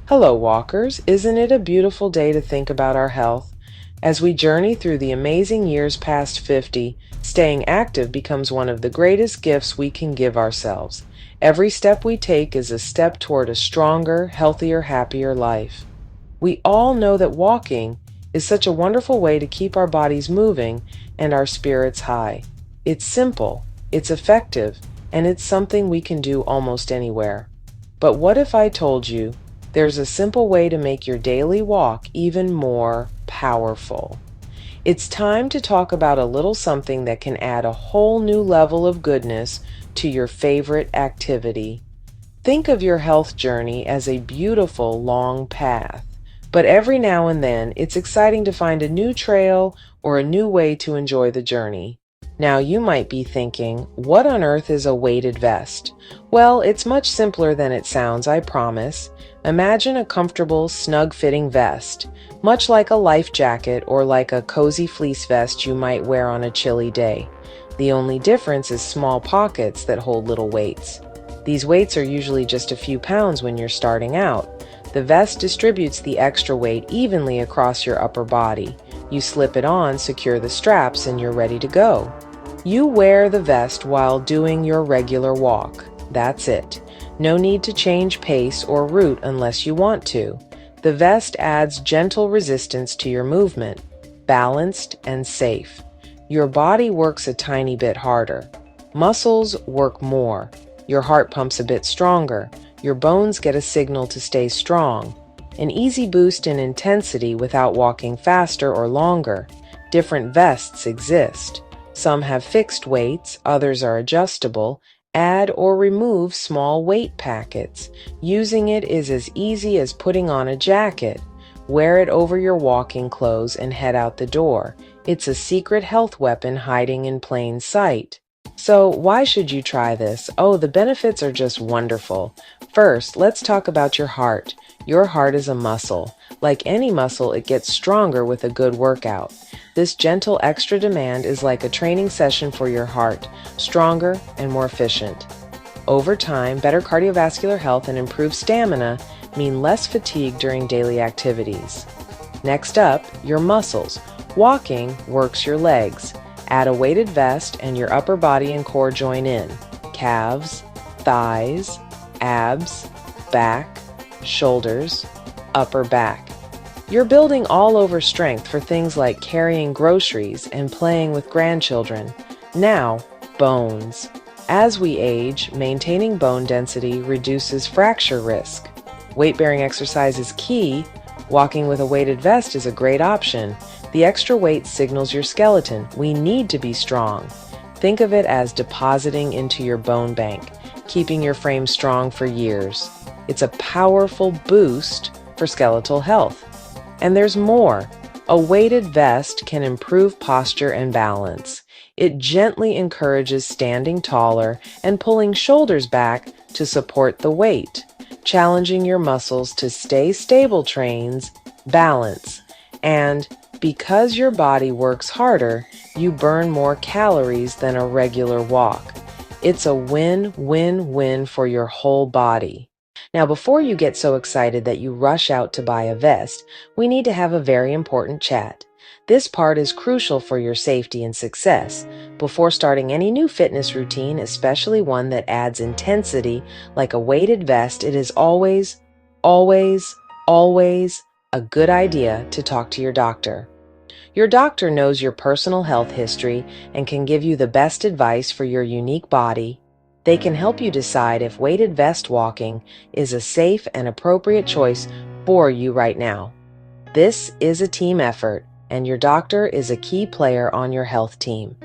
Hello, walkers. Isn't it a beautiful day to think about our health? As we journey through the amazing years past 50, staying active becomes one of the greatest gifts we can give ourselves. Every step we take is a step toward a stronger, healthier, happier life. We all know that walking is such a wonderful way to keep our bodies moving and our spirits high. It's simple, it's effective, and it's something we can do almost anywhere. But what if I told you there's a simple way to make your daily walk even more powerful? It's time to talk about a little something that can add a whole new level of goodness to your favorite activity. Think of your health journey as a beautiful long path, but every now and then it's exciting to find a new trail or a new way to enjoy the journey. Now you might be thinking, what on earth is a weighted vest? Well, it's much simpler than it sounds, I promise. Imagine a comfortable, snug-fitting vest, much like a life jacket or like a cozy fleece vest you might wear on a chilly day. The only difference is small pockets that hold little weights. These weights are usually just a few pounds when you're starting out. The vest distributes the extra weight evenly across your upper body. You slip it on, secure the straps, and you're ready to go. You wear the vest while doing your regular walk. That's it. No need to change pace or route unless you want to. The vest adds gentle resistance to your movement, balanced and safe. Your body works a tiny bit harder. Muscles work more. Your heart pumps a bit stronger. Your bones get a signal to stay strong. An easy boost in intensity without walking faster or longer. Different vests exist. Some have fixed weights, others are adjustable. Add or remove small weight packets. Using it is as easy as putting on a jacket. Wear it over your walking clothes and head out the door. It's a secret health weapon hiding in plain sight. So why should you try this? Oh, the benefits are just wonderful. First, let's talk about your heart. Your heart is a muscle. Like any muscle, it gets stronger with a good workout. This gentle extra demand is like a training session for your heart, stronger and more efficient. Over time, better cardiovascular health and improved stamina mean less fatigue during daily activities. Next up, your muscles. Walking works your legs. Add a weighted vest and your upper body and core join in. Calves, thighs, abs, back, shoulders, upper back. You're building all over strength for things like carrying groceries and playing with grandchildren. Now, bones. As we age, maintaining bone density reduces fracture risk. Weight-bearing exercise is key. Walking with a weighted vest is a great option. The extra weight signals your skeleton. We need to be strong. Think of it as depositing into your bone bank, keeping your frame strong for years. It's a powerful boost for skeletal health. And there's more. A weighted vest can improve posture and balance. It gently encourages standing taller and pulling shoulders back to support the weight. Challenging your muscles to stay stable trains balance. And because your body works harder, you burn more calories than a regular walk. It's a win-win-win for your whole body. Now, before you get so excited that you rush out to buy a vest, we need to have a very important chat. This part is crucial for your safety and success. Before starting any new fitness routine, especially one that adds intensity like a weighted vest, it is always, always, always a good idea to talk to your doctor. Your doctor knows your personal health history and can give you the best advice for your unique body. They can help you decide if weighted vest walking is a safe and appropriate choice for you right now. This is a team effort, and your doctor is a key player on your health team.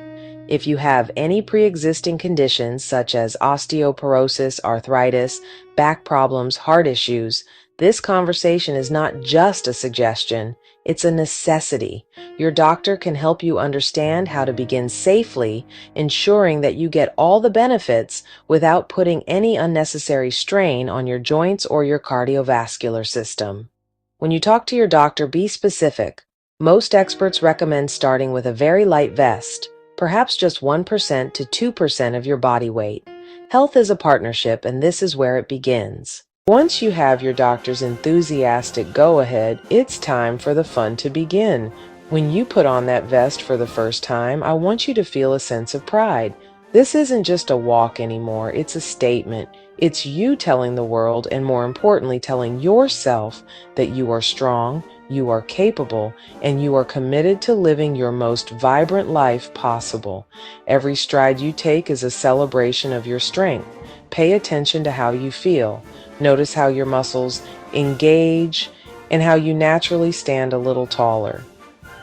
If you have any pre-existing conditions such as osteoporosis, arthritis, back problems, heart issues, this conversation is not just a suggestion, it's a necessity. Your doctor can help you understand how to begin safely, ensuring that you get all the benefits without putting any unnecessary strain on your joints or your cardiovascular system. When you talk to your doctor, be specific. Most experts recommend starting with a very light vest, perhaps just 1% to 2% of your body weight. Health is a partnership, and this is where it begins. Once you have your doctor's enthusiastic go-ahead, it's time for the fun to begin. When you put on that vest for the first time, I want you to feel a sense of pride. This isn't just a walk anymore, it's a statement. It's you telling the world, and more importantly, telling yourself that you are strong, you are capable, and you are committed to living your most vibrant life possible. Every stride you take is a celebration of your strength. Pay attention to how you feel. Notice how your muscles engage and how you naturally stand a little taller.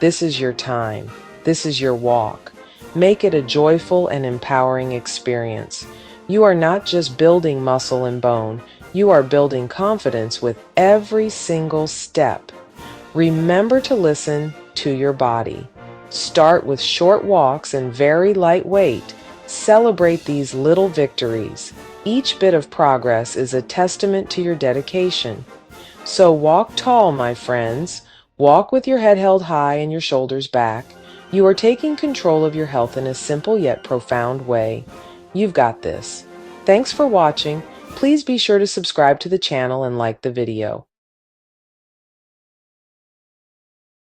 This is your time. This is your walk. Make it a joyful and empowering experience. You are not just building muscle and bone, you are building confidence with every single step. Remember to listen to your body. Start with short walks and very light weight. Celebrate these little victories. Each bit of progress is a testament to your dedication. So walk tall, my friends. Walk with your head held high and your shoulders back. You are taking control of your health in a simple yet profound way. You've got this. Thanks for watching. Please be sure to subscribe to the channel and like the video.